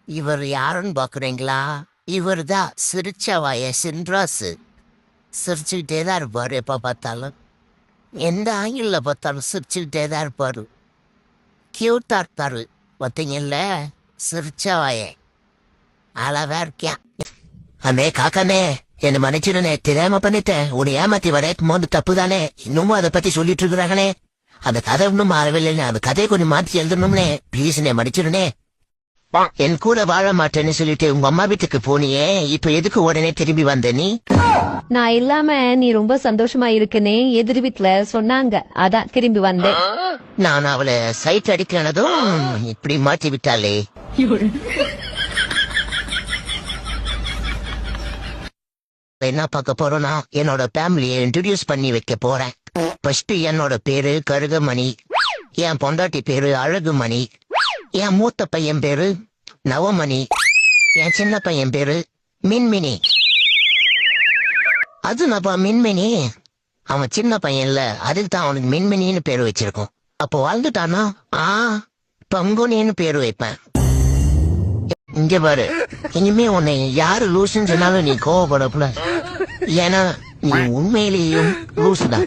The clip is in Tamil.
இவர் யாருன்னு பாக்குறீங்களா? இவர் தான் சிரிச்ச வாய சின்ராசு. சிரிச்சுக்கிட்டே தான் இருப்பாரு எப்ப பார்த்தாலும். எந்த ஆங்கில பார்த்தாலும் சிரிச்சுக்கிட்டே தான் இருப்பாரு. கியூட்டா இருப்பாரு. பார்த்தீங்கல்ல, சிரிச்ச வாய அழகா இருக்கியா. அண்ணே காக்கானே, என்ன மன்னிச்சிருனே, தெரியாம பண்ணிட்டேன். உன்னை ஏமாத்தி வரைக்கும் போது தப்பு தானே. இன்னமும் அதை பத்தி சொல்லிட்டு இருக்கிறாங்களே. அந்த கதை இன்னும் மாறவில்லை. அந்த கதையை கொஞ்சம் மாத்தி எழுதணும்னே. ப்ளீஸ்னே மன்னிச்சிருனே. என் கூட வாழ மாட்டேன்னு சொல்லிட்டு உங்க அம்மா வீட்டுக்கு போனியே, இப்ப எதுக்கு உடனே திரும்பி வந்த நீ? நான் இல்லாம நீ ரொம்ப சந்தோஷமா இருக்குன்னு எதிர் வீட்டுல சொன்னாங்க, அதான் திரும்பி வந்தேன். நான் அவளை சைட் அடிக்கிறதும் இப்படி மாற்றி விட்டாளே. என்ன பார்க்க போறோம்னா, என்னோட ஃபேமிலியை இன்ட்ரடியூஸ் பண்ணி வைக்க போறேன். ஃபர்ஸ்ட் என்னோட பேரு கருகமணி, என் பொண்டாட்டி பேரு அழகுமணி, என் மூத்த பையன் பேரு நவமணி, என் சின்ன பையன் பேரு மின்மினி. அது நம்ம மின்மினி, அவன் சின்ன பையன் இல்ல, அதுக்கு தான் அவனுக்கு மின்மினின்னு பேரு வச்சிருக்கோம். அப்போ வாழ்ந்துட்டானா பங்குனின்னு பேரு வைப்பேன். இங்க பாரு, இனிமே உன்னை யாரு லூசுன்னு சொன்னாலும் நீ கோவப்படக்கூடாது. ஏன்னா நீ உண்மையிலேயும் லூசுதான்.